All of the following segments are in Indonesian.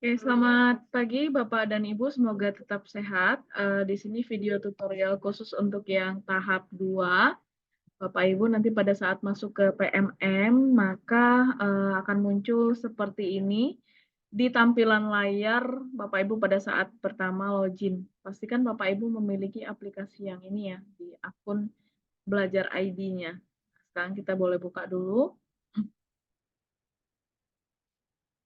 Oke, selamat pagi Bapak dan Ibu, semoga tetap sehat. Di sini video tutorial khusus untuk yang tahap 2. Bapak Ibu nanti pada saat masuk ke PMM, maka akan muncul seperti ini di tampilan layar Bapak Ibu pada saat pertama login. Pastikan Bapak Ibu memiliki aplikasi yang ini ya, di akun belajar ID-nya. Sekarang kita boleh buka dulu.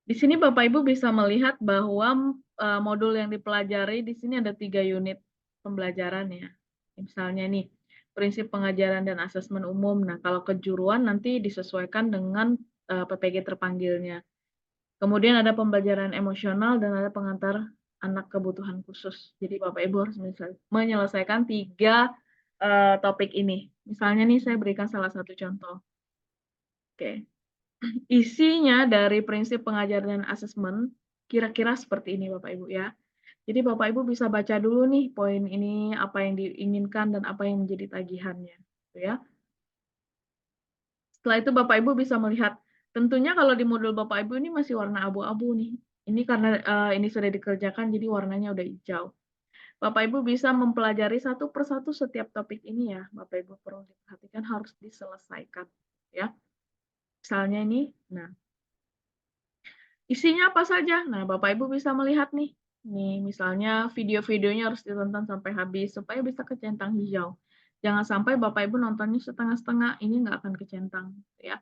Di sini Bapak Ibu bisa melihat bahwa modul yang dipelajari di sini ada 3 unit pembelajaran ya. Misalnya nih, prinsip pengajaran dan asesmen umum. Nah, kalau kejuruan nanti disesuaikan dengan PPG terpanggilnya. Kemudian ada pembelajaran emosional dan ada pengantar anak kebutuhan khusus. Jadi Bapak Ibu harus menyelesaikan 3 topik ini. Misalnya nih saya berikan salah satu contoh. Oke. Isinya dari prinsip pengajaran dan asesmen kira-kira seperti ini Bapak Ibu ya. Jadi Bapak Ibu bisa baca dulu nih poin ini, apa yang diinginkan dan apa yang menjadi tagihannya, gitu ya. Setelah itu Bapak Ibu bisa melihat, tentunya kalau di modul Bapak Ibu ini masih warna abu-abu nih. Ini karena ini sudah dikerjakan jadi warnanya udah hijau. Bapak Ibu bisa mempelajari satu persatu setiap topik ini ya, Bapak Ibu perlu diperhatikan harus diselesaikan ya. Misalnya ini, nah isinya apa saja? Nah, Bapak Ibu bisa melihat nih. Nih, misalnya video-videonya harus ditonton sampai habis supaya bisa kecentang hijau. Jangan sampai Bapak Ibu nontonnya setengah-setengah, ini nggak akan kecentang, gitu ya.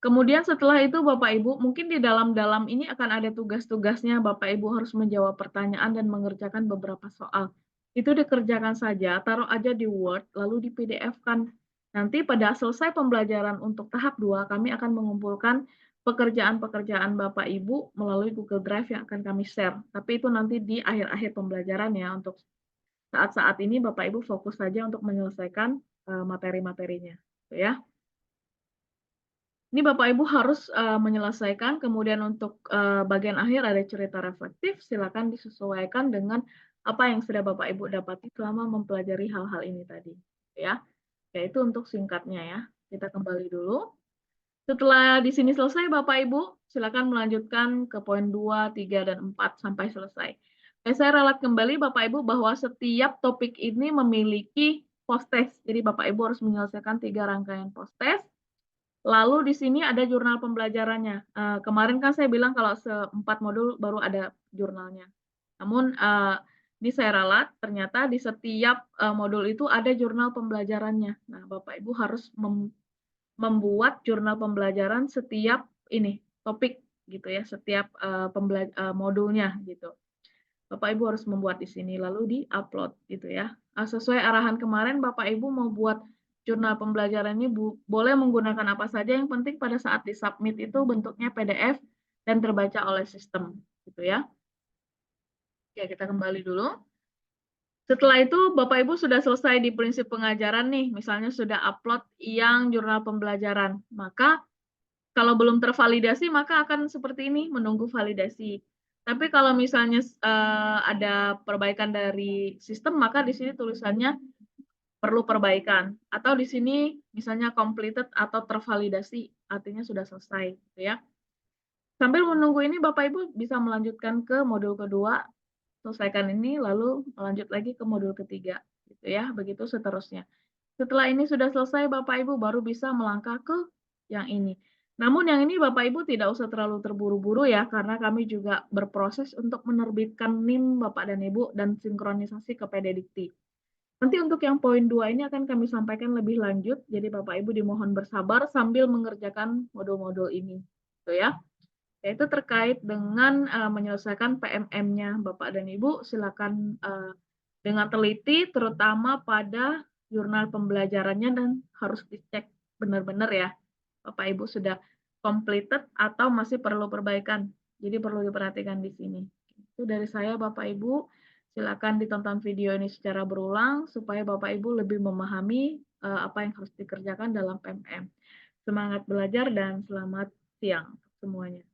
Kemudian setelah itu Bapak Ibu, mungkin di dalam-dalam ini akan ada tugas-tugasnya, Bapak Ibu harus menjawab pertanyaan dan mengerjakan beberapa soal. Itu dikerjakan saja, taruh aja di Word, lalu di PDF-kan. Nanti pada selesai pembelajaran untuk tahap 2, kami akan mengumpulkan pekerjaan-pekerjaan Bapak Ibu melalui Google Drive yang akan kami share. Tapi itu nanti di akhir-akhir pembelajaran ya, untuk saat-saat ini Bapak Ibu fokus saja untuk menyelesaikan materi-materinya. Gitu ya. Ini Bapak Ibu harus menyelesaikan, kemudian untuk bagian akhir ada cerita reflektif, silakan disesuaikan dengan apa yang sudah Bapak Ibu dapati selama mempelajari hal-hal ini tadi, ya. Ya itu untuk singkatnya ya. Kita kembali dulu. Setelah di sini selesai Bapak Ibu, silakan melanjutkan ke poin 2, 3, dan 4 sampai selesai. Saya ralat kembali Bapak Ibu bahwa setiap topik ini memiliki post-test. Jadi Bapak Ibu harus menyelesaikan 3 rangkaian post-test. Lalu di sini ada jurnal pembelajarannya. Kemarin kan saya bilang kalau 4 modul baru ada jurnalnya. Namun, ini saya ralat, ternyata di setiap, modul itu ada jurnal pembelajarannya. Nah, Bapak Ibu harus membuat jurnal pembelajaran setiap ini, topik gitu ya, setiap, modulnya gitu. Bapak Ibu harus membuat di sini lalu di-upload gitu ya. Sesuai arahan kemarin Bapak Ibu mau buat jurnal pembelajaran ini boleh menggunakan apa saja, yang penting pada saat di-submit itu bentuknya PDF dan terbaca oleh sistem gitu ya. Oke, kita kembali dulu. Setelah itu Bapak Ibu sudah selesai di prinsip pengajaran nih, misalnya sudah upload yang jurnal pembelajaran. Maka kalau belum tervalidasi maka akan seperti ini, menunggu validasi. Tapi kalau misalnya ada perbaikan dari sistem, maka di sini tulisannya perlu perbaikan. Atau di sini misalnya completed atau tervalidasi, artinya sudah selesai, gitu ya. Sambil menunggu ini Bapak Ibu bisa melanjutkan ke modul kedua, selesaikan ini lalu lanjut lagi ke modul ketiga, gitu ya. Begitu seterusnya. Setelah ini sudah selesai Bapak Ibu baru bisa melangkah ke yang ini. Namun yang ini Bapak Ibu tidak usah terlalu terburu-buru ya, karena kami juga berproses untuk menerbitkan NIM Bapak dan Ibu dan sinkronisasi ke PDDikti. Nanti untuk yang poin 2 ini akan kami sampaikan lebih lanjut, jadi Bapak Ibu dimohon bersabar sambil mengerjakan modul-modul ini. Gitu ya. Yaitu terkait dengan menyelesaikan PMM-nya Bapak dan Ibu, silakan dengan teliti terutama pada jurnal pembelajarannya dan harus dicek benar-benar ya, Bapak Ibu sudah completed atau masih perlu perbaikan. Jadi perlu diperhatikan di sini. Itu dari saya Bapak Ibu, silakan ditonton video ini secara berulang supaya Bapak Ibu lebih memahami apa yang harus dikerjakan dalam PMM. Semangat belajar dan selamat siang semuanya.